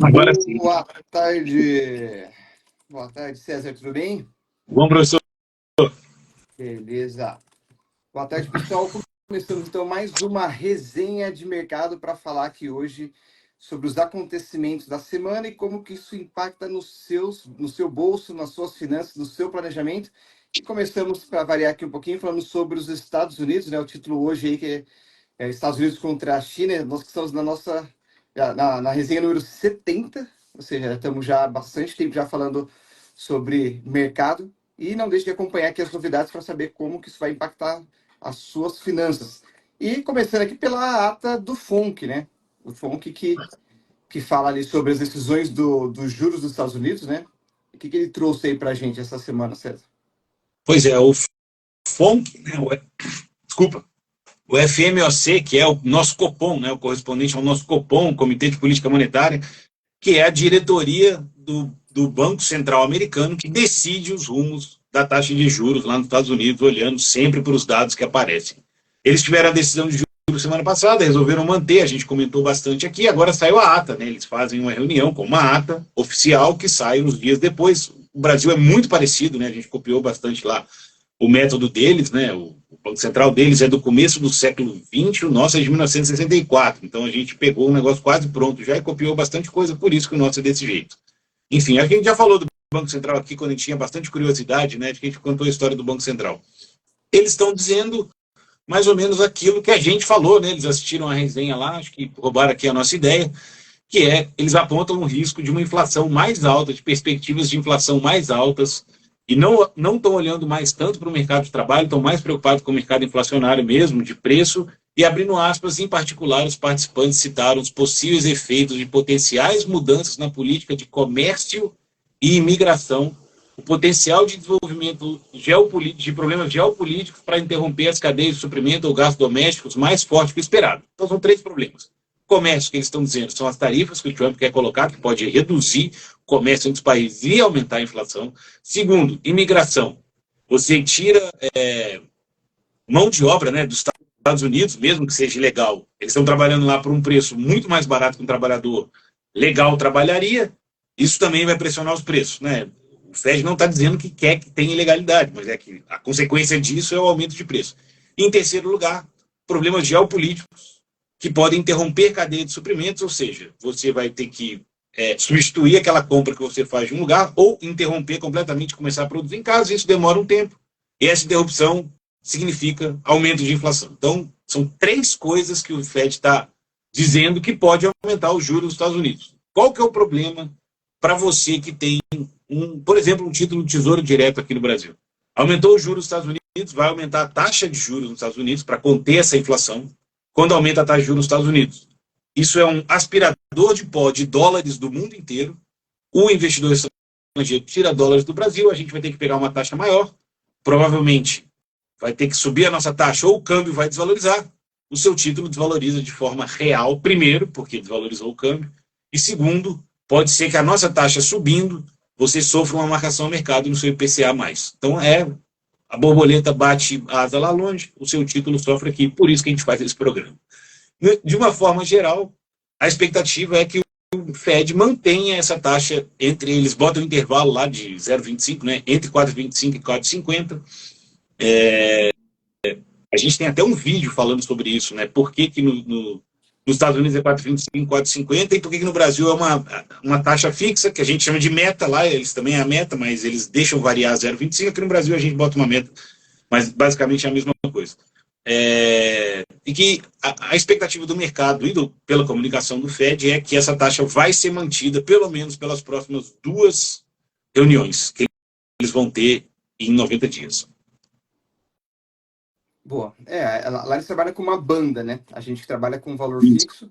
Agora sim. Boa tarde. Boa tarde, César, tudo bem? Bom, professor. Beleza. Boa tarde, pessoal. Começamos então mais uma resenha de mercado para falar aqui hoje sobre os acontecimentos da semana e como que isso impacta no seu bolso, nas suas finanças, no seu planejamento. E começamos, para variar aqui um pouquinho, falando sobre os Estados Unidos, né? O título hoje aí que é Estados Unidos contra a China. Nós que estamos na resenha número 70, ou seja, estamos já há bastante tempo já falando sobre mercado. E não deixe de acompanhar aqui as novidades para saber como que isso vai impactar as suas finanças. E começando aqui pela ata do FONC, né? O FONC que fala ali sobre as decisões dos juros dos Estados Unidos, né? O que ele trouxe aí para a gente essa semana, César? Pois é, o FONC, né, desculpa, o FMOC, que é o nosso Copom, né, o correspondente ao nosso Copom, Comitê de Política Monetária, que é a diretoria do Banco Central Americano, que decide os rumos da taxa de juros lá nos Estados Unidos, olhando sempre para os dados que aparecem. Eles tiveram a decisão de juros semana passada, resolveram manter, a gente comentou bastante aqui, agora saiu a ata, né? Eles fazem uma reunião com uma ata oficial que sai uns dias depois. O Brasil é muito parecido, né? A gente copiou bastante lá o método deles, né? O Banco Central deles é do começo do século XX, o nosso é de 1964. Então a gente pegou um negócio quase pronto já e copiou bastante coisa, por isso que o nosso é desse jeito. Enfim, a gente já falou do Banco Central aqui quando a gente tinha bastante curiosidade, né? Que a gente contou a história do Banco Central. Eles estão dizendo mais ou menos aquilo que a gente falou, né? Eles assistiram a resenha lá, acho que roubaram aqui a nossa ideia, que é, eles apontam um risco de uma inflação mais alta, de perspectivas de inflação mais altas, e não estão olhando mais tanto para o mercado de trabalho, estão mais preocupados com o mercado inflacionário mesmo, de preço, e abrindo aspas, em particular, os participantes citaram os possíveis efeitos de potenciais mudanças na política de comércio e imigração, o potencial de desenvolvimento de problemas geopolíticos para interromper as cadeias de suprimento ou gastos domésticos mais forte que o esperado. Então, são três problemas. Comércio, que eles estão dizendo, são as tarifas que o Trump quer colocar, que pode reduzir o comércio entre os países e aumentar a inflação. Segundo, imigração. Você tira mão de obra, né, dos Estados Unidos, mesmo que seja ilegal. Eles estão trabalhando lá por um preço muito mais barato que um trabalhador legal trabalharia. Isso também vai pressionar os preços, né? O Fed não está dizendo que quer que tenha ilegalidade, mas é que a consequência disso é o aumento de preço. E, em terceiro lugar, problemas geopolíticos que podem interromper cadeia de suprimentos, ou seja, você vai ter que substituir aquela compra que você faz de um lugar ou interromper completamente e começar a produzir em casa. Isso demora um tempo. E essa interrupção significa aumento de inflação. Então, são três coisas que o Fed está dizendo que pode aumentar os juros dos Estados Unidos. Qual que é o problema para você que tem, por exemplo, um título de tesouro direto aqui no Brasil? Aumentou os juros dos Estados Unidos, vai aumentar a taxa de juros nos Estados Unidos para conter essa inflação. Quando aumenta a taxa de juros nos Estados Unidos, isso é um aspirador de pó de dólares do mundo inteiro. O investidor estrangeiro tira dólares do Brasil, a gente vai ter que pegar uma taxa maior, provavelmente vai ter que subir a nossa taxa ou o câmbio vai desvalorizar. O seu título desvaloriza de forma real, primeiro, porque desvalorizou o câmbio, e segundo, pode ser que a nossa taxa subindo, você sofra uma marcação ao mercado no seu IPCA+. Então, a borboleta bate a asa lá longe, o seu título sofre aqui, por isso que a gente faz esse programa. De uma forma geral, a expectativa é que o Fed mantenha essa taxa entre, eles botam um intervalo lá de 0,25, né, entre 4,25 e 4,50. A gente tem até um vídeo falando sobre isso, né? Por que nos Estados Unidos é 4,25, 4,50 e por que no Brasil é uma taxa fixa, que a gente chama de meta lá, eles também é a meta, mas eles deixam variar 0,25, aqui no Brasil a gente bota uma meta, mas basicamente é a mesma coisa. E que a expectativa do mercado e pela comunicação do Fed é que essa taxa vai ser mantida pelo menos pelas próximas duas reuniões que eles vão ter em 90 dias. Boa. Lá eles trabalham com uma banda, né? A gente que trabalha com um valor fixo,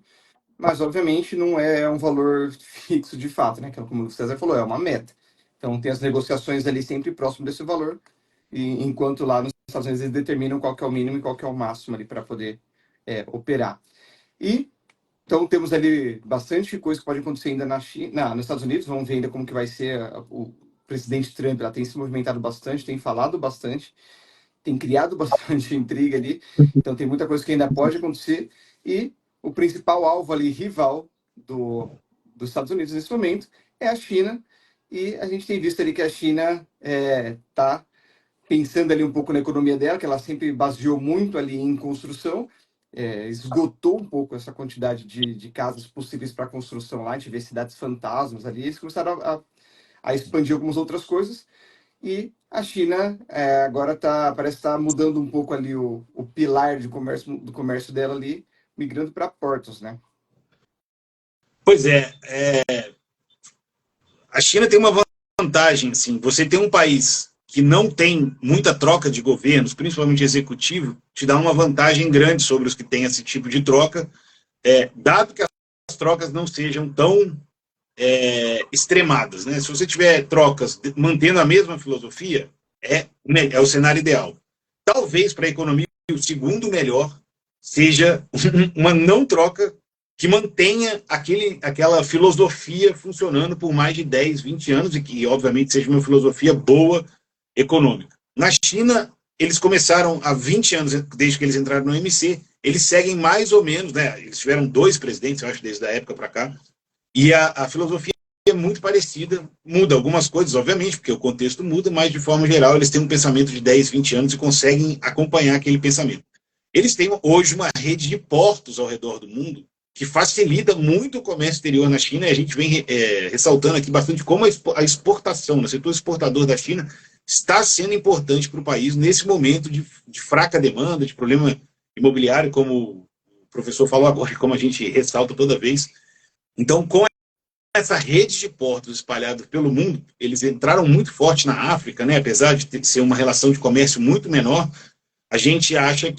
mas obviamente não é um valor fixo de fato, né? Que é como o César falou, é uma meta. Então tem as negociações ali sempre próximo desse valor, e enquanto lá nos Estados Unidos eles determinam qual que é o mínimo e qual que é o máximo ali para poder operar. E então temos ali bastante coisa que pode acontecer ainda na China, nos Estados Unidos. Vamos ver ainda como que vai ser o presidente Trump. Ela tem se movimentado bastante, tem falado bastante, tem criado bastante intriga ali. Então tem muita coisa que ainda pode acontecer. E o principal alvo ali, rival dos Estados Unidos nesse momento é a China, e a gente tem visto ali que a China está pensando ali um pouco na economia dela, que ela sempre baseou muito ali em construção, esgotou um pouco essa quantidade de casas possíveis para construção lá, a gente vê cidades fantasmas ali, eles começaram a expandir algumas outras coisas, e a China agora parece estar mudando um pouco ali o pilar do comércio dela ali, migrando para portos, né? Pois é, a China tem uma vantagem, assim, você tem um país que não tem muita troca de governos, principalmente executivo, te dá uma vantagem grande sobre os que têm esse tipo de troca, dado que as trocas não sejam tão extremadas, né? Se você tiver trocas mantendo a mesma filosofia, é o cenário ideal. Talvez para a economia o segundo melhor seja uma não troca que mantenha aquela filosofia funcionando por mais de 10, 20 anos e que, obviamente, seja uma filosofia boa econômica. Na China, eles começaram há 20 anos, desde que eles entraram no OMC, eles seguem mais ou menos, né? Eles tiveram 2 presidentes, eu acho, desde a época para cá, e a filosofia é muito parecida, muda algumas coisas, obviamente, porque o contexto muda, mas de forma geral eles têm um pensamento de 10, 20 anos e conseguem acompanhar aquele pensamento. Eles têm hoje uma rede de portos ao redor do mundo que facilita muito o comércio exterior na China, e a gente vem ressaltando aqui bastante como a exportação, no setor exportador da China, está sendo importante para o país nesse momento de fraca demanda, de problema imobiliário, como o professor falou agora, como a gente ressalta toda vez. Então, com essa rede de portos espalhados pelo mundo, eles entraram muito forte na África, né? Apesar de ser uma relação de comércio muito menor, a gente acha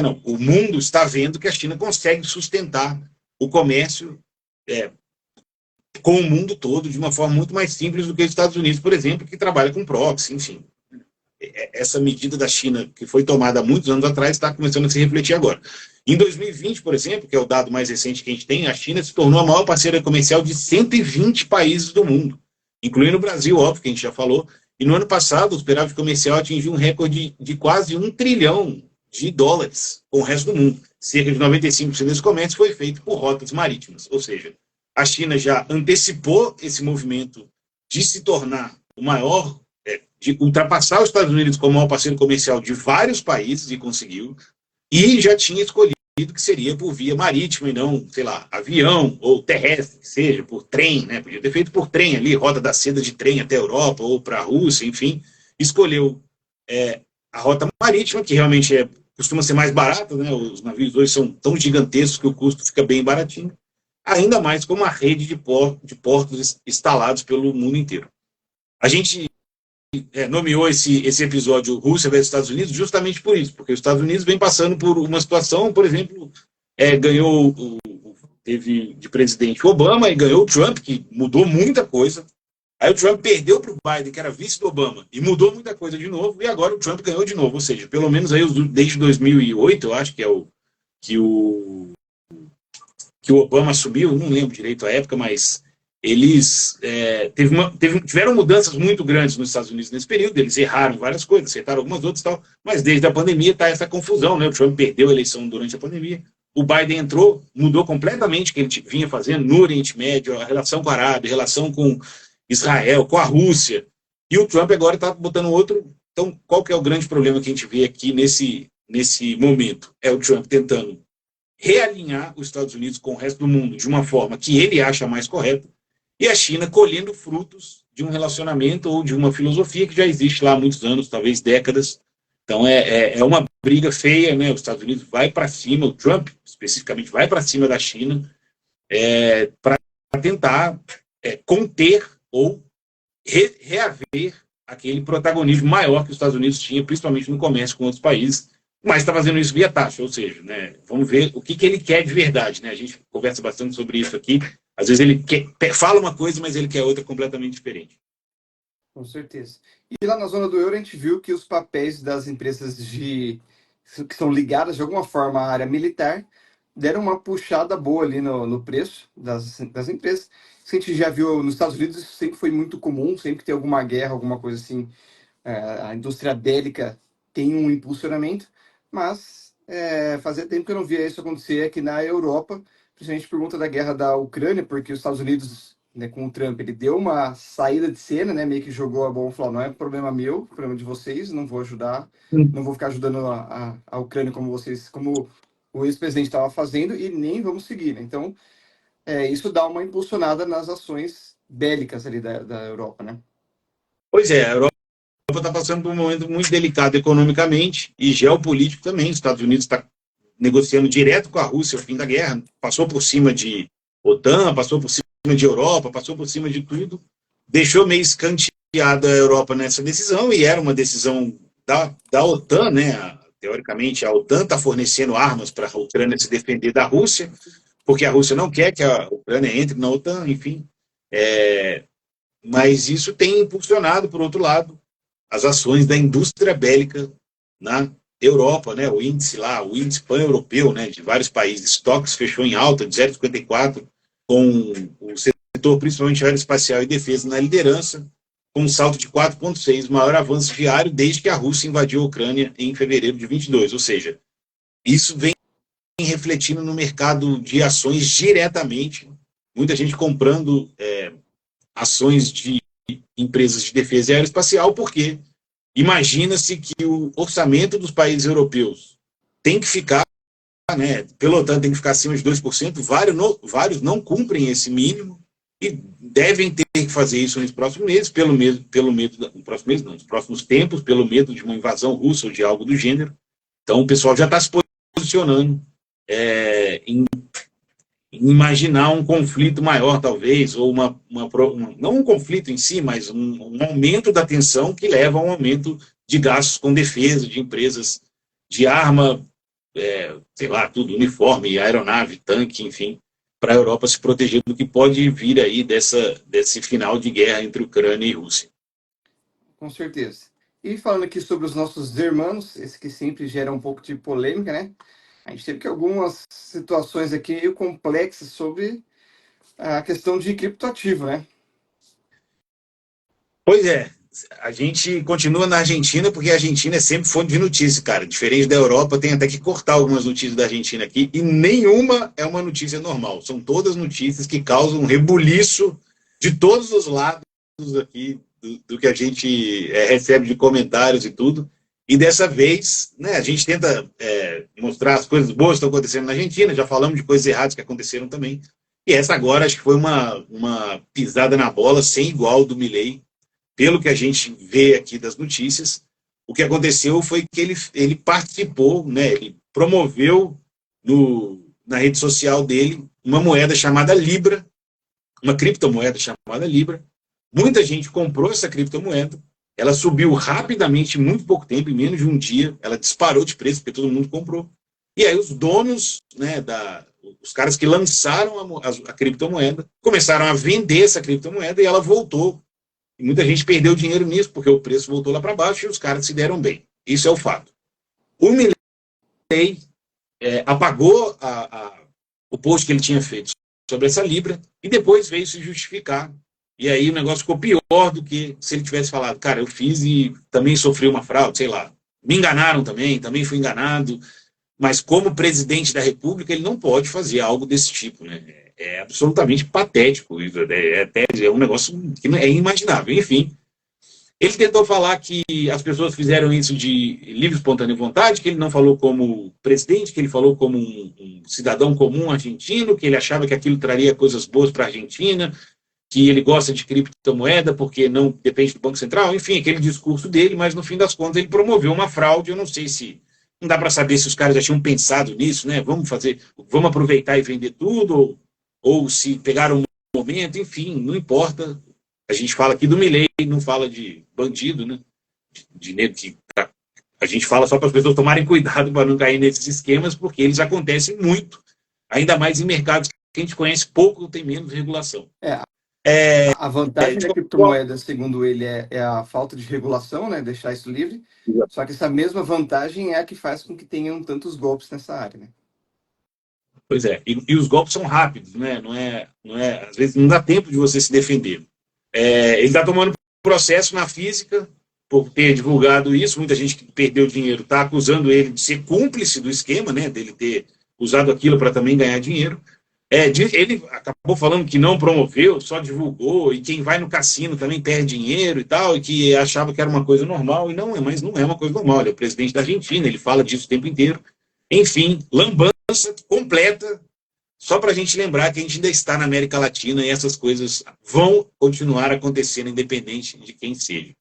não, o mundo está vendo que a China consegue sustentar o comércio com o mundo todo de uma forma muito mais simples do que os Estados Unidos, por exemplo, que trabalha com proxy, enfim. Essa medida da China, que foi tomada há muitos anos atrás, está começando a se refletir agora. Em 2020, por exemplo, que é o dado mais recente que a gente tem, a China se tornou a maior parceira comercial de 120 países do mundo, incluindo o Brasil, óbvio, que a gente já falou. E no ano passado, o superávit comercial atingiu um recorde de quase $1 trilhão com o resto do mundo. Cerca de 95% desse comércio foi feito por rotas marítimas. Ou seja, a China já antecipou esse movimento de se tornar o maior, de ultrapassar os Estados Unidos como maior parceiro comercial de vários países, e conseguiu, e já tinha escolhido que seria por via marítima e não, sei lá, avião ou terrestre, que seja, por trem, né? Podia ter feito por trem ali, Rota da Seda de trem até a Europa ou para a Rússia, enfim. Escolheu a rota marítima, que realmente costuma ser mais barata, né? Os navios hoje são tão gigantescos que o custo fica bem baratinho, ainda mais com uma rede de portos instalados pelo mundo inteiro. A gente nomeou esse episódio Rússia versus Estados Unidos justamente por isso, porque os Estados Unidos vem passando por uma situação, por exemplo, teve de presidente Obama e ganhou o Trump, que mudou muita coisa. Aí o Trump perdeu para o Biden, que era vice do Obama, e mudou muita coisa de novo, e agora o Trump ganhou de novo. Ou seja, pelo menos aí desde 2008, eu acho que é que o Obama assumiu, não lembro direito a época, mas eles tiveram mudanças muito grandes nos Estados Unidos nesse período, eles erraram várias coisas, acertaram algumas outras e tal, mas desde a pandemia está essa confusão, né? O Trump perdeu a eleição durante a pandemia, o Biden entrou, mudou completamente o que ele vinha fazendo no Oriente Médio, a relação com a Arábia, a relação com Israel, com a Rússia, e o Trump agora está botando outro. Então, qual que é o grande problema que a gente vê aqui nesse momento? É o Trump tentando realinhar os Estados Unidos com o resto do mundo de uma forma que ele acha mais correta, e a China colhendo frutos de um relacionamento ou de uma filosofia que já existe lá há muitos anos, talvez décadas. Então é uma briga feia, né? Os Estados Unidos vai para cima, o Trump especificamente vai para cima da China para tentar conter ou reaver aquele protagonismo maior que os Estados Unidos tinha, principalmente no comércio com outros países, mas está fazendo isso via taxa, ou seja, né, vamos ver o que ele quer de verdade. Né? A gente conversa bastante sobre isso aqui. Às vezes ele fala uma coisa, mas ele quer outra completamente diferente. Com certeza. E lá na zona do euro a gente viu que os papéis das empresas que são ligadas de alguma forma à área militar deram uma puxada boa ali no preço das empresas. Isso a gente já viu nos Estados Unidos, isso sempre foi muito comum, sempre que tem alguma guerra, alguma coisa assim, a indústria bélica tem um impulsionamento, mas fazia tempo que eu não via isso acontecer aqui na Europa, principalmente por conta da guerra da Ucrânia, porque os Estados Unidos, né, com o Trump, ele deu uma saída de cena, né, meio que jogou a bomba, falou, não é problema meu, é problema de vocês, não vou ajudar, não vou ficar ajudando a Ucrânia como vocês, como o ex-presidente estava fazendo, e nem vamos seguir, né? Então, isso dá uma impulsionada nas ações bélicas ali da Europa, né? Pois é, a Europa está passando por um momento muito delicado economicamente e geopolítico também. Os Estados Unidos está negociando direto com a Rússia o fim da guerra, passou por cima de OTAN, passou por cima de Europa, passou por cima de tudo, deixou meio escanteada a Europa nessa decisão, e era uma decisão da OTAN, né? Teoricamente, a OTAN está fornecendo armas para a Ucrânia se defender da Rússia, porque a Rússia não quer que a Ucrânia entre na OTAN, enfim. Mas isso tem impulsionado, por outro lado, as ações da indústria bélica na Europa, né? O índice lá, o índice pan-europeu, né, de vários países, estoques fechou em alta de 0,54, com o setor principalmente aeroespacial e defesa na liderança, com um salto de 4,6, maior avanço diário desde que a Rússia invadiu a Ucrânia em fevereiro de 22. Ou seja, isso vem refletindo no mercado de ações diretamente, muita gente comprando ações de empresas de defesa aeroespacial, porque imagina-se que o orçamento dos países europeus tem que ficar, né, pela OTAN tem que ficar acima de 2%, vários não cumprem esse mínimo e devem ter que fazer isso nos próximos meses, nos próximos tempos, pelo medo de uma invasão russa ou de algo do gênero. Então o pessoal já está se posicionando em imaginar um conflito maior, talvez, ou não um conflito em si, mas um aumento da tensão que leva a um aumento de gastos com defesa, de empresas de arma, sei lá, tudo, uniforme, aeronave, tanque, enfim, para a Europa se proteger do que pode vir aí desse final de guerra entre Ucrânia e Rússia. Com certeza. E falando aqui sobre os nossos irmãos, esse que sempre gera um pouco de polêmica, né? A gente teve que algumas situações aqui meio complexas sobre a questão de criptoativo, né? Pois é, a gente continua na Argentina porque a Argentina é sempre fonte de notícia, cara. Diferente da Europa, tem até que cortar algumas notícias da Argentina aqui e nenhuma é uma notícia normal. São todas notícias que causam um rebuliço de todos os lados aqui do que a gente recebe de comentários e tudo. E dessa vez, né, a gente tenta mostrar as coisas boas que estão acontecendo na Argentina, já falamos de coisas erradas que aconteceram também. E essa agora acho que foi uma pisada na bola sem igual do Milei. Pelo que a gente vê aqui das notícias, o que aconteceu foi que ele participou, né, ele promoveu na rede social dele uma moeda chamada Libra, uma criptomoeda chamada Libra. Muita gente comprou essa criptomoeda, ela subiu rapidamente, em muito pouco tempo, em menos de um dia, ela disparou de preço, porque todo mundo comprou. E aí os donos, né, os caras que lançaram a criptomoeda, começaram a vender essa criptomoeda e ela voltou. E muita gente perdeu dinheiro nisso, porque o preço voltou lá para baixo e os caras se deram bem. Isso é o fato. O Milei apagou o post que ele tinha feito sobre essa Libra e depois veio se justificar. E aí o negócio ficou pior do que se ele tivesse falado, cara, eu fiz e também sofri uma fraude, sei lá. Me enganaram também fui enganado. Mas como presidente da República, ele não pode fazer algo desse tipo, né? É absolutamente patético. É um negócio que é inimaginável. Enfim, ele tentou falar que as pessoas fizeram isso de livre, espontânea vontade, que ele não falou como presidente, que ele falou como um cidadão comum argentino, que ele achava que aquilo traria coisas boas para a Argentina, que ele gosta de criptomoeda porque não depende do Banco Central. Enfim, aquele discurso dele, mas no fim das contas ele promoveu uma fraude. Eu não sei se... Não dá para saber se os caras já tinham pensado nisso, né? Vamos aproveitar e vender tudo, ou se pegaram um momento, enfim, não importa. A gente fala aqui do Milei, não fala de bandido, né? De nego que a gente fala só para as pessoas tomarem cuidado para não cair nesses esquemas, porque eles acontecem muito, ainda mais em mercados que a gente conhece pouco ou tem menos regulação. A vantagem da criptomoeda, segundo ele, é a falta de regulação, né? Deixar isso livre. Só que essa mesma vantagem é a que faz com que tenham tantos golpes nessa área, né? Pois é, e os golpes são rápidos, né? Às vezes não dá tempo de você se defender. Ele está tomando processo na física por ter divulgado isso. Muita gente que perdeu dinheiro está acusando ele de ser cúmplice do esquema, né? Dele ter usado aquilo para também ganhar dinheiro. Ele acabou falando que não promoveu, só divulgou, e quem vai no cassino também perde dinheiro e tal, e que achava que era uma coisa normal, e não é, mas não é uma coisa normal. Ele é o presidente da Argentina, ele fala disso o tempo inteiro. Enfim, lambança completa, só para a gente lembrar que a gente ainda está na América Latina e essas coisas vão continuar acontecendo, independente de quem seja.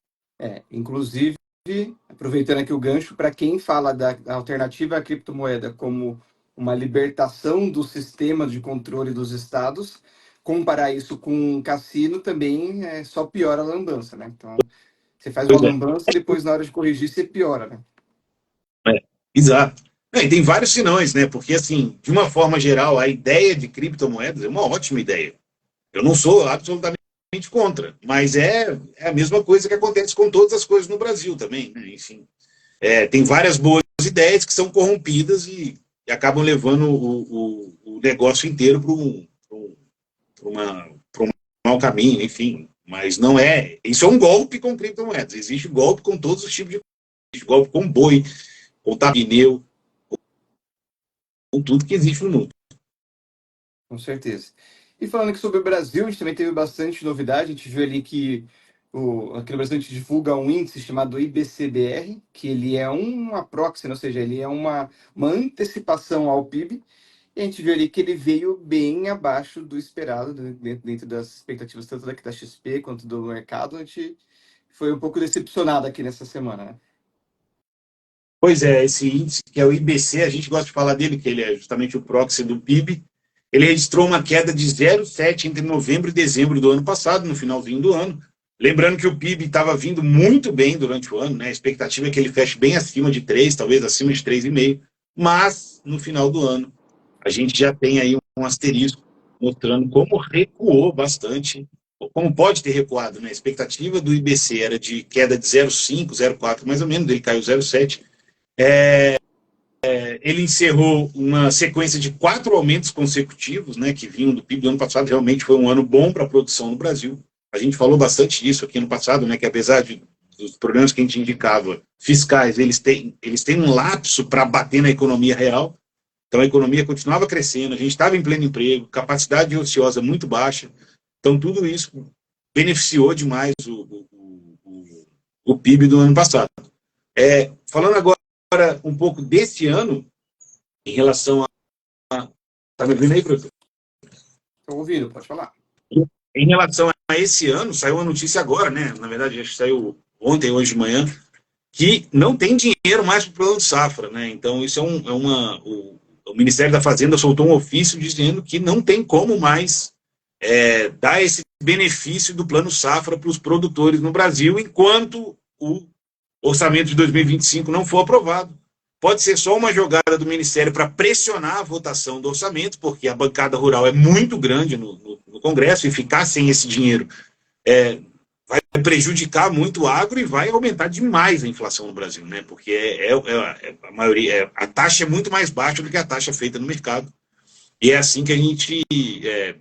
Inclusive, aproveitando aqui o gancho, para quem fala da alternativa à criptomoeda como uma libertação do sistema de controle dos estados, comparar isso com um cassino também só piora a lambança, né? Então, você faz uma Pois é, lambança e depois, na hora de corrigir, você piora, né? exato. E tem vários sinões, né? Porque, assim, de uma forma geral, a ideia de criptomoedas é uma ótima ideia. Eu não sou absolutamente contra, mas é a mesma coisa que acontece com todas as coisas no Brasil também, né? Enfim, tem várias boas ideias que são corrompidas e acabam levando o negócio inteiro para um mau caminho, enfim. Mas não é. Isso é um golpe com criptomoedas. Existe golpe com todos os tipos de golpe com boi, com pneu, com tudo que existe no mundo. Com certeza. E falando aqui sobre o Brasil, a gente também teve bastante novidade. A gente viu ali que aqui no Brasil a gente divulga um índice chamado IBCBR, que ele é uma proxy, ou seja, ele é uma antecipação ao PIB. E a gente viu ali que ele veio bem abaixo do esperado, dentro das expectativas tanto daqui da XP quanto do mercado. A gente foi um pouco decepcionado aqui nessa semana, né? Pois é, esse índice, que é o IBC, a gente gosta de falar dele, que ele é justamente o proxy do PIB. Ele registrou uma queda de 0,7 entre novembro e dezembro do ano passado, no finalzinho do ano. Lembrando que o PIB estava vindo muito bem durante o ano, né? A expectativa é que ele feche bem acima de 3, talvez acima de 3,5, mas no final do ano a gente já tem aí um asterisco mostrando como recuou bastante, como pode ter recuado, né? A expectativa do IBC era de queda de 0,5, 0,4 mais ou menos, ele caiu 0,7. Ele encerrou uma sequência de 4 aumentos consecutivos, né, que vinham do PIB do ano passado. Realmente foi um ano bom para a produção no Brasil. A gente falou bastante disso aqui no passado, né, que apesar dos problemas que a gente indicava fiscais, eles têm um lapso para bater na economia real. Então a economia continuava crescendo, a gente estava em pleno emprego, capacidade ociosa muito baixa. Então tudo isso beneficiou demais o PIB do ano passado. Falando agora um pouco desse ano, em relação a. Tá me ouvindo aí, professor? Estou ouvindo, pode falar. Em relação a esse ano, saiu uma notícia agora, né? Na verdade, acho que saiu ontem, hoje de manhã, que não tem dinheiro mais para o plano safra, né? Então, isso o Ministério da Fazenda soltou um ofício dizendo que não tem como mais dar esse benefício do plano safra para os produtores no Brasil, enquanto o orçamento de 2025 não for aprovado. Pode ser só uma jogada do Ministério para pressionar a votação do orçamento, porque a bancada rural é muito grande no Congresso, e ficar sem esse dinheiro vai prejudicar muito o agro e vai aumentar demais a inflação no Brasil, né? Porque a maioria, a taxa é muito mais baixa do que a taxa feita no mercado. E é assim que a gente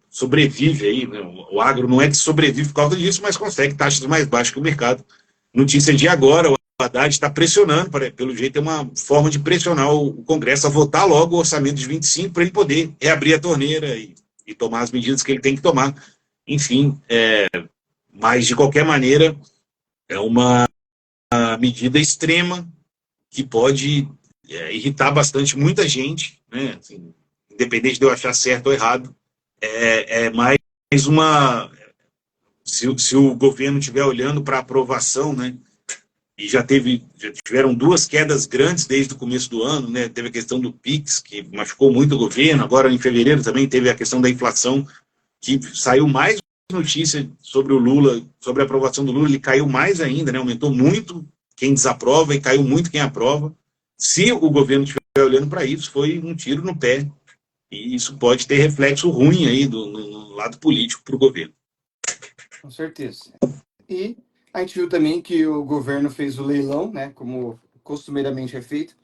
sobrevive aí, né? O agro não é que sobrevive por causa disso, mas consegue taxas mais baixas que o mercado. Notícia de agora, o Haddad está pressionando, pelo jeito é uma forma de pressionar o Congresso a votar logo o orçamento de 25 para ele poder reabrir a torneira e tomar as medidas que ele tem que tomar. Enfim, mas de qualquer maneira é uma medida extrema que pode irritar bastante muita gente, né? Assim, independente de eu achar certo ou errado, mais uma. Se o governo estiver olhando para aprovação, né? E já tiveram 2 quedas grandes desde o começo do ano, né? Teve a questão do PIX, que machucou muito o governo, agora em fevereiro também teve a questão da inflação, que saiu mais notícia sobre o Lula, sobre a aprovação do Lula, ele caiu mais ainda, né? Aumentou muito quem desaprova e caiu muito quem aprova. Se o governo estiver olhando para isso, foi um tiro no pé, e isso pode ter reflexo ruim aí no lado político para o governo. Com certeza. E a gente viu também que o governo fez o leilão, né, como costumeiramente é feito,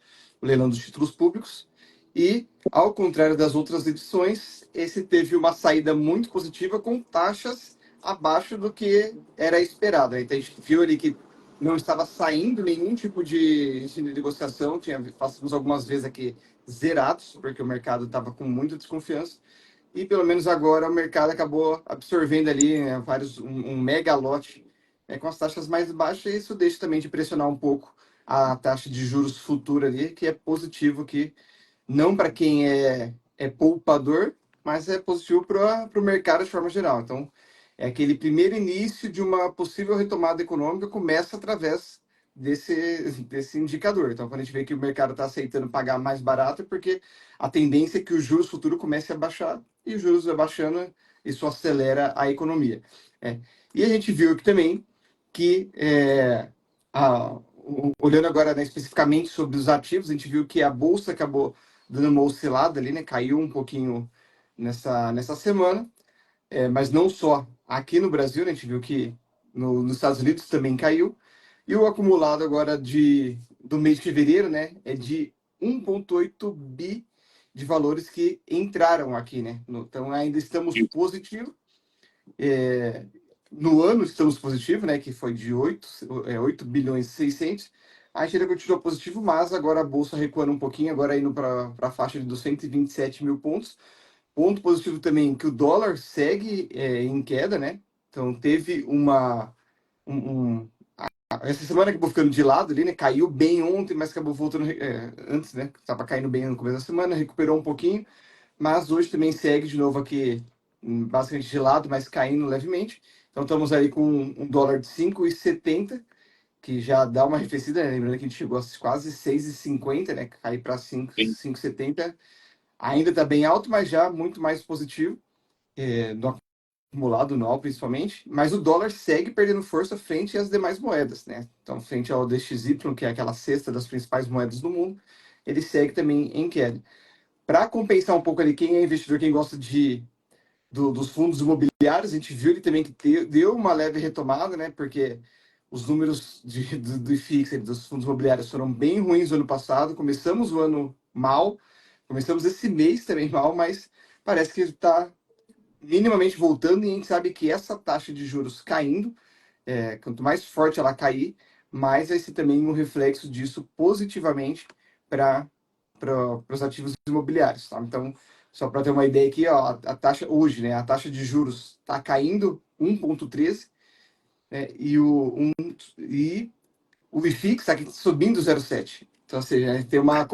o leilão dos títulos públicos. E, ao contrário das outras edições, esse teve uma saída muito positiva com taxas abaixo do que era esperado. Então, a gente viu ali que não estava saindo nenhum tipo de negociação, passamos algumas vezes aqui zerados, porque o mercado estava com muita desconfiança. e pelo menos agora o mercado acabou absorvendo ali, né, um mega lote, com as taxas mais baixas, e isso deixa também de pressionar um pouco a taxa de juros futura ali, que é positivo, que não para quem é poupador, mas é positivo para o mercado de forma geral. Então, é aquele primeiro início de uma possível retomada econômica começa através desse indicador. Então, quando a gente vê que o mercado está aceitando pagar mais barato, é porque a tendência é que os juros futuros comecem a baixar, e os juros abaixando, isso acelera a economia. E a gente viu aqui também que, olhando agora, né, especificamente sobre os ativos, a gente viu que a Bolsa acabou dando uma oscilada ali, né? Caiu um pouquinho nessa semana, mas não só aqui no Brasil, né? A gente viu que nos Estados Unidos também caiu. E o acumulado agora do mês de fevereiro, né? É de 1,8 bi de valores que entraram aqui, né? Então ainda estamos positivos. No ano estamos positivo, né? Que foi de 8 bilhões e 600. A gente ainda continua positivo, mas agora a bolsa recuando um pouquinho, agora indo para a faixa dos 127 mil pontos. Ponto positivo também que o dólar segue em queda, né? Então teve essa semana acabou ficando de lado ali, né? Caiu bem ontem, mas acabou voltando antes, né? Estava caindo bem no começo da semana, recuperou um pouquinho, mas hoje também segue de novo aqui, basicamente de lado, mas caindo levemente. Então estamos aí com um dólar de 5,70, que já dá uma arrefecida, né? Lembrando que a gente chegou a quase 6,50, né? Cair para 5,70. Ainda está bem alto, mas já muito mais positivo, no acumulado no principalmente. Mas o dólar segue perdendo força frente às demais moedas, né? Então, frente ao DXY, que é aquela cesta das principais moedas do mundo, ele segue também em queda. Para compensar um pouco ali, quem é investidor, quem gosta dos fundos imobiliários, a gente viu ele também que deu uma leve retomada, né? Porque os números do IFIX, dos fundos imobiliários, foram bem ruins no ano passado. Começamos o ano mal, começamos esse mês também mal, mas parece que está minimamente voltando, e a gente sabe que essa taxa de juros caindo, quanto mais forte ela cair, mais vai ser também um reflexo disso positivamente para os ativos imobiliários. Tá? Então, só para ter uma ideia aqui, ó, a taxa hoje, né, a taxa de juros está caindo 1,13, né, e o IFIX está aqui subindo 0,7. Então, ou seja, a gente tem uma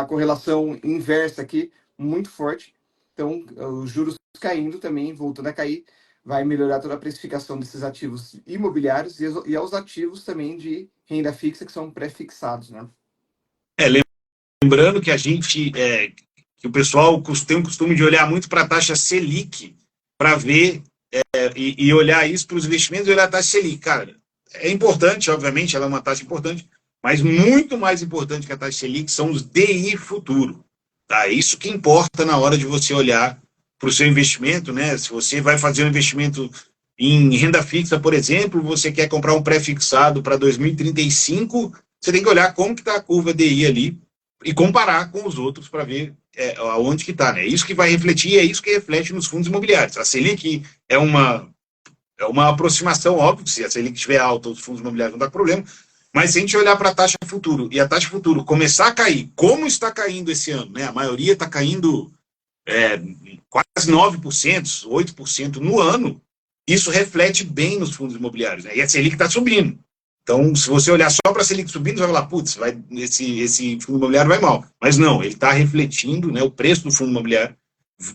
correlação inversa aqui muito forte. Então, os juros caindo também, voltando a cair, vai melhorar toda a precificação desses ativos imobiliários e aos ativos também de renda fixa que são pré-fixados, né? É, lembrando que que o pessoal tem o costume de olhar muito para a taxa Selic para ver e olhar isso para os investimentos e olhar a taxa Selic. Cara, é importante, obviamente, ela é uma taxa importante, mas muito mais importante que a taxa Selic são os DI futuro. Tá? Isso que importa na hora de você olhar para o seu investimento, né? Se você vai fazer um investimento em renda fixa, por exemplo, você quer comprar um pré-fixado para 2035, você tem que olhar como que está a curva DI ali e comparar com os outros para ver aonde que está. Né? É isso que vai refletir, é isso que reflete nos fundos imobiliários. A Selic é uma aproximação, óbvio, que se a Selic estiver alta, os fundos imobiliários não dá problema, mas se a gente olhar para a taxa futuro e a taxa futuro começar a cair, como está caindo esse ano, né? A maioria está caindo quase 9%, 8% no ano, isso reflete bem nos fundos imobiliários. Né? E a Selic está subindo. Então, se você olhar só para a Selic subindo, você vai falar, putz, esse fundo imobiliário vai mal. Mas não, ele está refletindo, né, o preço do fundo imobiliário,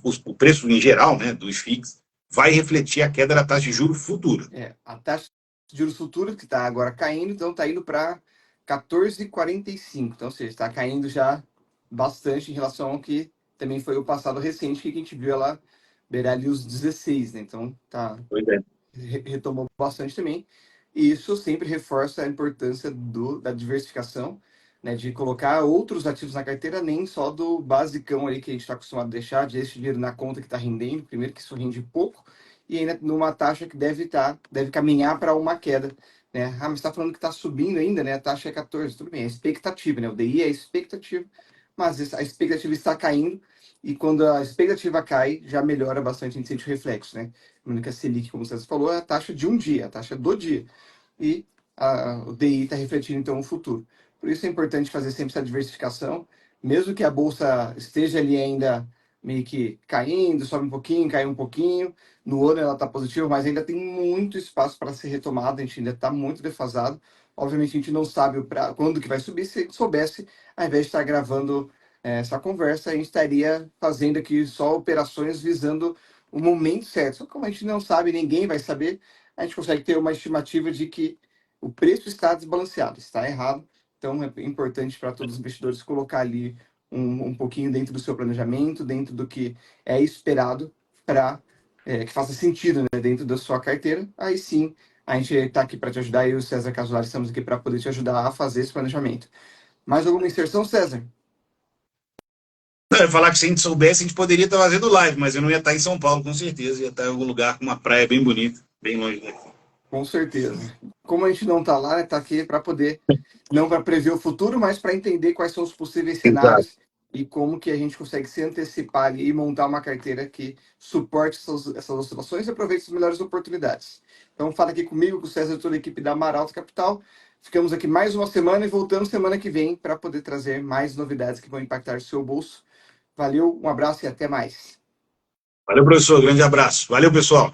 o preço em geral, né, dos FIIs, vai refletir a queda da taxa de juros futura. A taxa de juros futuros, que está agora caindo, então está indo para 14,45. Então, ou seja, está caindo já bastante em relação ao que também foi o passado recente, que a gente viu ela beirar ali os 16, né? Então, retomou bastante também. E isso sempre reforça a importância da diversificação, né? De colocar outros ativos na carteira, nem só do basicão ali que a gente está acostumado a deixar, de esse dinheiro na conta que está rendendo. Primeiro que isso rende pouco, e ainda numa taxa que deve caminhar para uma queda, né? Ah, mas está falando que está subindo ainda, né? A taxa é 14, tudo bem, é expectativa, né? O DI é expectativa, mas a expectativa está caindo, e quando a expectativa cai, já melhora bastante, a gente sente o reflexo, né? Lembrando que a Selic, como você falou, é a taxa de um dia, a taxa do dia, e o DI está refletindo então o futuro. Por isso é importante fazer sempre essa diversificação, mesmo que a bolsa esteja ali ainda meio que caindo, sobe um pouquinho, cai um pouquinho. No ano ela está positiva, mas ainda tem muito espaço para ser retomada, a gente ainda está muito defasado. Obviamente a gente não sabe quando que vai subir. Se a gente soubesse, ao invés de estar gravando essa conversa, a gente estaria fazendo aqui só operações visando o momento certo. Só que como a gente não sabe, ninguém vai saber, a gente consegue ter uma estimativa de que o preço está desbalanceado, está errado. Então é importante para todos os investidores colocar ali um pouquinho dentro do seu planejamento, dentro do que é esperado para que faça sentido, né, dentro da sua carteira. Aí sim, a gente está aqui para te ajudar. Eu e o César Casolari estamos aqui para poder te ajudar a fazer esse planejamento. Mais alguma inserção, César? Eu ia falar que se a gente soubesse, a gente poderia estar fazendo live, mas eu não ia estar em São Paulo, com certeza. Ia estar em algum lugar com uma praia bem bonita, bem longe daqui. Com certeza. Como a gente não está lá, está aqui para poder, não para prever o futuro, mas para entender quais são os possíveis Exato. cenários e como que a gente consegue se antecipar ali e montar uma carteira que suporte essas oscilações e aproveite as melhores oportunidades. Então, fala aqui comigo, com o César, toda a equipe da Maralto Capital. Ficamos aqui mais uma semana e voltamos semana que vem para poder trazer mais novidades que vão impactar o seu bolso. Valeu, um abraço e até mais. Valeu, professor. Grande abraço. Valeu, pessoal.